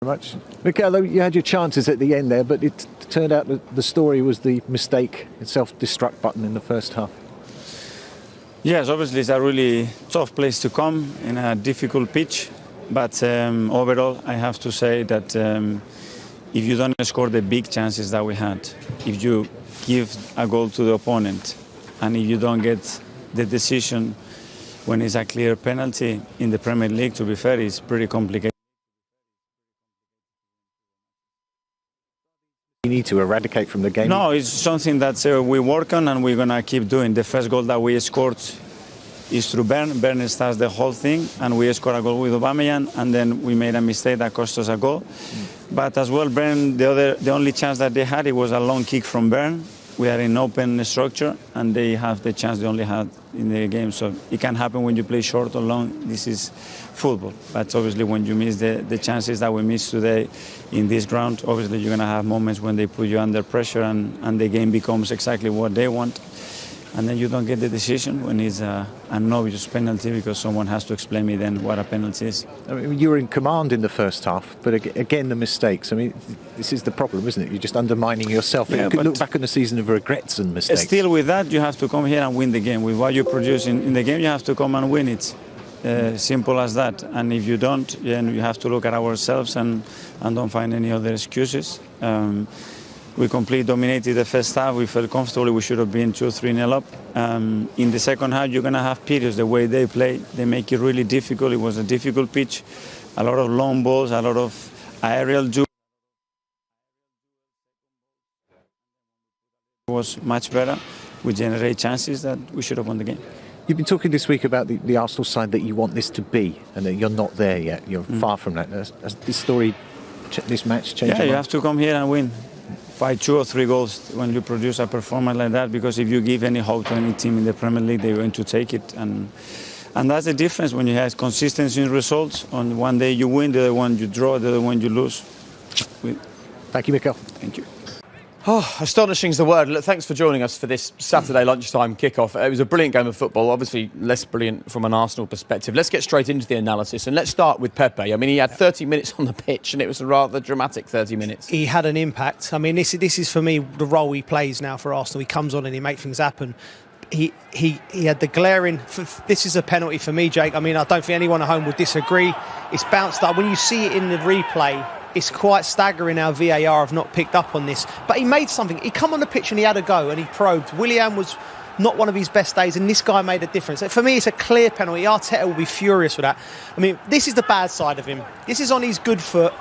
Much. Mikel, you had your chances at the end there, but it turned out that the story was the mistake, the self-destruct button in the first half. Yes, obviously it's a really tough place to come in a difficult pitch, but overall I have to say that if you don't score the big chances that we had, if you give a goal to the opponent, and if you don't get the decision when it's a clear penalty in the Premier League, to be fair, it's pretty complicated. You need to eradicate from the game? No, it's something that we work on and we're going to keep doing. The first goal that we scored is through Bern. Bern starts the whole thing, and we scored a goal with Aubameyang, and then we made a mistake that cost us a goal. But as well, Bern, the only chance that they had, it was a long kick from Bern. We are in open structure, and they have the chance they only had in the game. So it can happen when you play short or long. This is football. But obviously, when you miss the chances that we missed today in this ground, obviously you're going to have moments when they put you under pressure, and the game becomes exactly what they want. And then you don't get the decision when it's an obvious penalty, because someone has to explain me then what a penalty is. I mean, you were in command in the first half, but again, the mistakes. I mean, this is the problem, isn't it? You're just undermining yourself. Yeah, you could look back on the season of regrets and mistakes. Still with that, you have to come here and win the game. With what you produce in the game, you have to come and win it. Simple as that. And if you don't, then you have to look at ourselves and don't find any other excuses. We completely dominated the first half. We felt comfortable. We should have been 2-3-0 up. In the second half, you're going to have periods. The way they play, they make it really difficult. It was a difficult pitch. A lot of long balls, a lot of aerial duels. It was much better. We generate chances that we should have won the game. You've been talking this week about the Arsenal side that you want this to be, and that you're not there yet. You're far from that. Has this story, this match changed? Yeah, you have to come here and win. Fight 2 or 3 goals when you produce a performance like that, because if you give any hope to any team in the Premier League, they're going to take it. And that's the difference when you have consistency in results. On one day you win, the other one you draw, the other one you lose. Thank you, Mikel. Thank you. Oh, astonishing is the word. Look, thanks for joining us for this Saturday lunchtime kickoff. It was a brilliant game of football, obviously less brilliant from an Arsenal perspective. Let's get straight into the analysis, and let's start with Pepe. I mean, he had 30 minutes on the pitch, and it was a rather dramatic 30 minutes. He had an impact. I mean, this is for me the role he plays now for Arsenal. He comes on and he makes things happen. He had the glaring. This is a penalty for me, Jake. I mean, I don't think anyone at home would disagree. It's bounced up. When you see it in the replay, it's quite staggering how VAR have not picked up on this. But he made something. He come on the pitch and he had a go and he probed. Willian was not one of his best days, and this guy made a difference. For me, it's a clear penalty. Arteta will be furious with that. I mean, this is the bad side of him. This is on his good foot.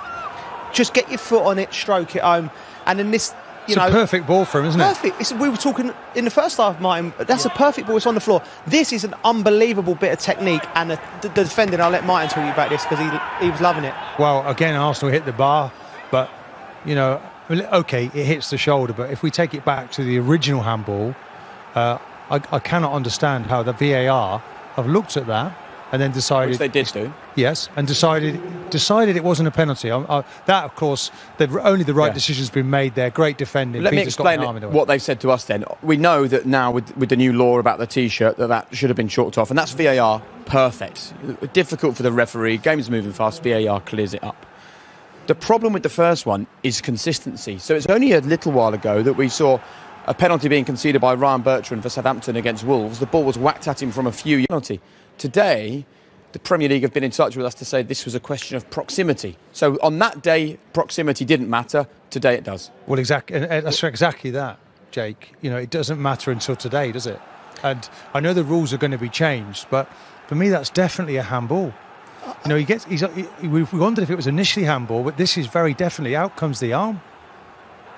Just get your foot on it, stroke it home. And then this... It's a perfect ball for him, isn't it? Perfect. We were talking in the first half, Martin. That's a perfect ball. It's on the floor. This is an unbelievable bit of technique. And the defending, I'll let Martin tell you about this because he was loving it. Well, again, Arsenal hit the bar. But, you know, OK, it hits the shoulder. But if we take it back to the original handball, I cannot understand how the VAR have looked at that and then decided... Which they did do. Yes, and decided it wasn't a penalty. That, of course, only the right decision's been made there. Great defending. Let me explain what they've said to us then. We know that now with the new law about the T-shirt that should have been chalked off, and that's VAR perfect. Difficult for the referee. Game's moving fast. VAR clears it up. The problem with the first one is consistency. So it's only a little while ago that we saw a penalty being conceded by Ryan Bertrand for Southampton against Wolves. The ball was whacked at him from a few yards. Today, the Premier League have been in touch with us to say this was a question of proximity. So on that day, proximity didn't matter. Today it does. Well, exactly. That's exactly that, Jake. You know, it doesn't matter until today, does it? And I know the rules are going to be changed, but for me, that's definitely a handball. You know, we wondered if it was initially handball, but this is very definitely out comes the arm.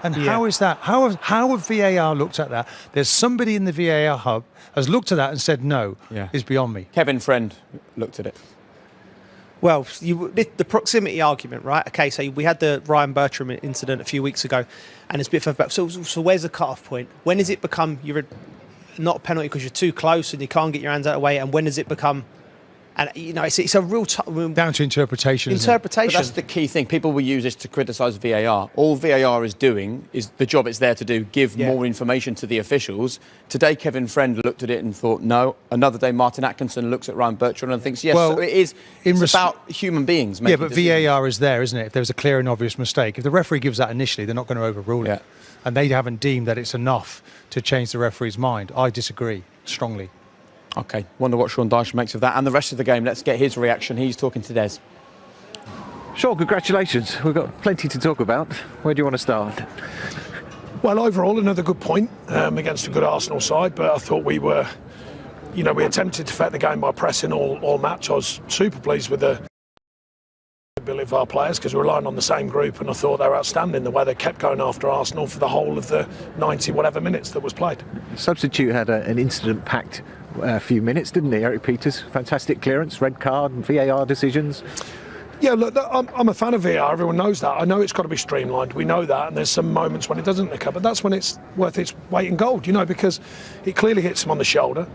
And how is that? How have VAR looked at that? There's somebody in the VAR hub has looked at that and said no. Is beyond me. Kevin Friend looked at it. Well, the proximity argument, right? Okay, so we had the Ryan Bertrand incident a few weeks ago, and it's a bit further back. So where's the cut-off point? When does it become not a penalty because you're too close and you can't get your hands out of the way? And when does it become And it's a real down to interpretation. Interpretation. But that's the key thing. People will use this to criticise VAR. All VAR is doing is the job it's there to do: give more information to the officials. Today, Kevin Friend looked at it and thought, no. Another day, Martin Atkinson looks at Ryan Bertrand and thinks, yes. Well, so it is. It's about human beings. Yeah, but VAR is there, isn't it? If there's a clear and obvious mistake, if the referee gives that initially, they're not going to overrule it, and they haven't deemed that it's enough to change the referee's mind. I disagree strongly. OK, wonder what Sean Dyche makes of that and the rest of the game. Let's get his reaction. He's talking to Des. Sean, congratulations. We've got plenty to talk about. Where do you want to start? Well, overall, another good point against a good Arsenal side, but I thought we were, we attempted to affect the game by pressing all match. I was super pleased with the ability of our players because we're relying on the same group, and I thought they were outstanding the way they kept going after Arsenal for the whole of the 90 whatever minutes that was played. Substitute had an incident-packed few minutes, didn't he, Eric Peters? Fantastic clearance, red card and VAR decisions. Yeah, look, I'm a fan of VAR. Everyone knows that. I know it's got to be streamlined. We know that, and there's some moments when it doesn't nick up, but that's when it's worth its weight in gold, because it clearly hits him on the shoulder.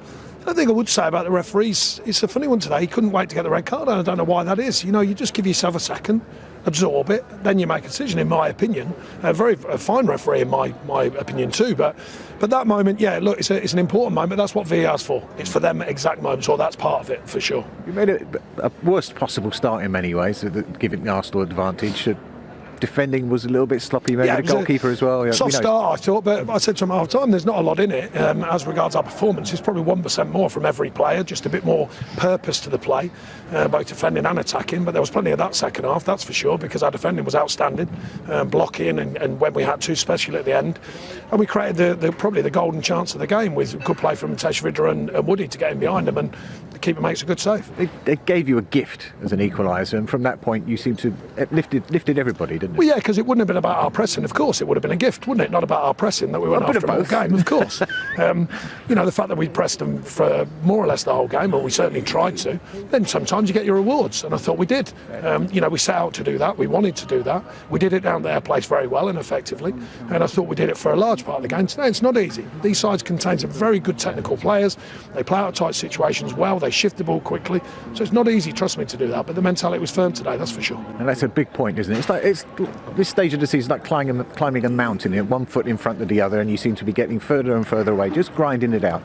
The thing I would say about the referees, it's a funny one today. He couldn't wait to get the red card, and I don't know why that is. You just give yourself a second, absorb it, then you make a decision, in my opinion. A fine referee, in my opinion, too. But that moment, look, it's an important moment. That's what VAR's for. It's for them exact moments, or that's part of it, for sure. You made a worst possible start in many ways, giving Arsenal advantage. Defending was a little bit sloppy, maybe the goalkeeper as well. Soft start, I thought, but I said to him half time, there's not a lot in it. As regards our performance, it's probably 1% more from every player, just a bit more purpose to the play, both defending and attacking. But there was plenty of that second half, that's for sure, because our defending was outstanding, blocking and when we had to, especially at the end. And we created probably the golden chance of the game with good play from Teixeira and Woody to get in behind them, and the keeper makes a good save. They gave you a gift as an equaliser, and from that point you seem to have lifted everybody, didn't it? Well, yeah, because it wouldn't have been about our pressing, of course. It would have been a gift, wouldn't it? Not about our pressing that we went after the whole game, of course. The fact that we pressed them for more or less the whole game, or we certainly tried to, then sometimes you get your rewards, and I thought we did. We set out to do that. We wanted to do that. We did it down their place very well and effectively, and I thought we did it for a large part of the game. Today, it's not easy. These sides contain some very good technical players. They play out of tight situations well. They shift the ball quickly. So it's not easy, trust me, to do that, but the mentality was firm today, that's for sure. And that's a big point, isn't it? It's this stage of the season, like climbing a mountain, one foot in front of the other, and you seem to be getting further and further away, just grinding it out.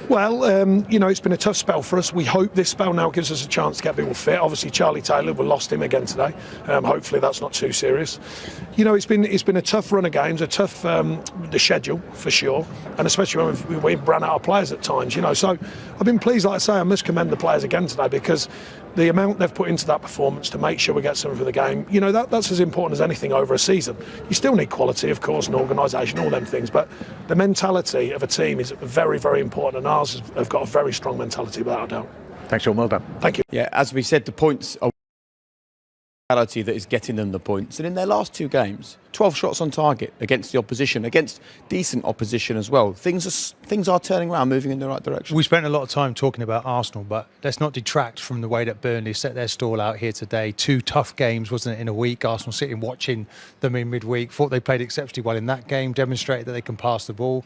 Well, it's been a tough spell for us. We hope this spell now gives us a chance to get people fit. Obviously, Charlie Taylor, we lost him again today. Hopefully, that's not too serious. It's been a tough run of games, a tough the schedule for sure, and especially when we ran out of players at times. So I've been pleased. Like I say, I must commend the players again today because the amount they've put into that performance to make sure we get something for the game, that's as important as anything over a season. You still need quality, of course, and organisation, all them things, but the mentality of a team is very, very important, and ours have got a very strong mentality, without a doubt. Thanks, Sean. Well done. Thank you. Yeah, as we said, the points are reality that is getting them the points. And in their last two games, 12 shots on target against the opposition, against decent opposition as well. Things are turning around, moving in the right direction. We spent a lot of time talking about Arsenal, but let's not detract from the way that Burnley set their stall out here today. 2 tough games, wasn't it, in a week? Arsenal sitting watching them in midweek. Thought they played exceptionally well in that game, demonstrated that they can pass the ball.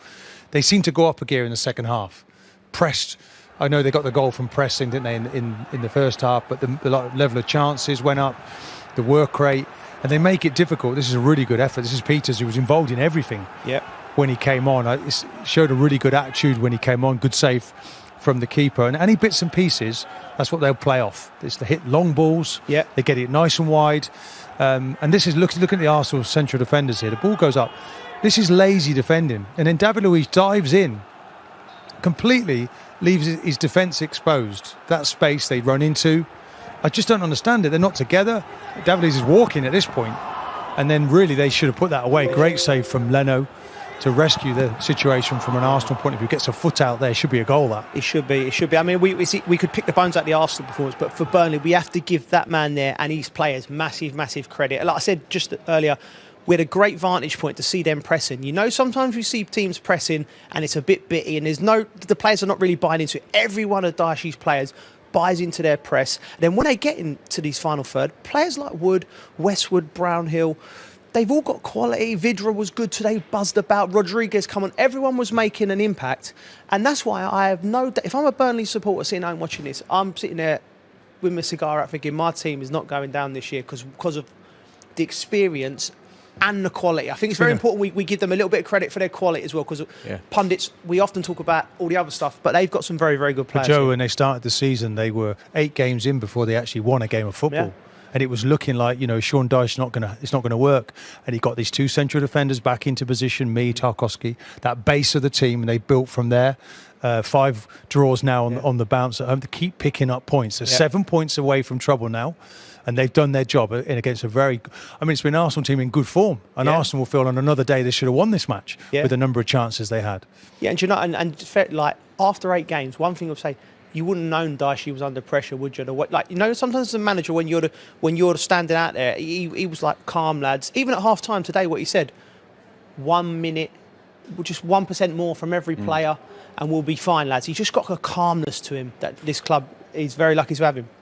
They seemed to go up a gear in the second half. Pressed. I know they got the goal from pressing, didn't they, in the first half, but the level of chances went up, the work rate, and they make it difficult. This is a really good effort. This is Peters, who was involved in everything when he came on. It showed a really good attitude when he came on, good save from the keeper. And any bits and pieces, that's what they'll play off. It's to hit long balls, they get it nice and wide. And this is, look at the Arsenal central defenders here. The ball goes up. This is lazy defending. And then David Luiz dives in, completely leaves his defence exposed. That space they run into, I just don't understand it. They're not together. David Luiz is walking at this point, and then really they should have put that away. Great save from Leno to rescue the situation from an Arsenal point of view. Gets a foot out there, should be a goal. That it should be. I mean, we could pick the bones out of the Arsenal performance, but for Burnley, we have to give that man there and his players massive credit. Like I said just earlier, we had a great vantage point to see them pressing. Sometimes you see teams pressing and it's a bit bitty, and the players are not really buying into it. Every one of Dyche's players buys into their press. Then when they get into these final third, players like Wood, Westwood, Brownhill, they've all got quality. Vidra was good today, buzzed about. Rodriguez come on. Everyone was making an impact. And that's why I have no doubt. If I'm a Burnley supporter sitting home watching this, I'm sitting there with my cigar out thinking my team is not going down this year because of the experience and the quality. I think it's very important we give them a little bit of credit for their quality as well, because pundits, we often talk about all the other stuff, but they've got some very, very good players. But Joe, when they started the season, they were 8 games in before they actually won a game of football. Yeah. And it was looking like, Sean Dyche it's not gonna work. And he got these 2 central defenders back into position, Tarkowski, that base of the team, and they built from there. 5 draws now on the bounce at home to keep picking up points. They're 7 points away from trouble now, and they've done their job against a very... it's been an Arsenal team in good form, and Arsenal will feel on another day they should have won this match with the number of chances they had. Yeah, and like after 8 games, one thing I'd say, you wouldn't have known Dyche was under pressure, would you? Sometimes as a manager, when you're standing out there, he was like, calm lads. Even at half time today, what he said, 1 minute, just 1% more from every player, and we'll be fine, lads. He's just got a calmness to him that this club is very lucky to have him.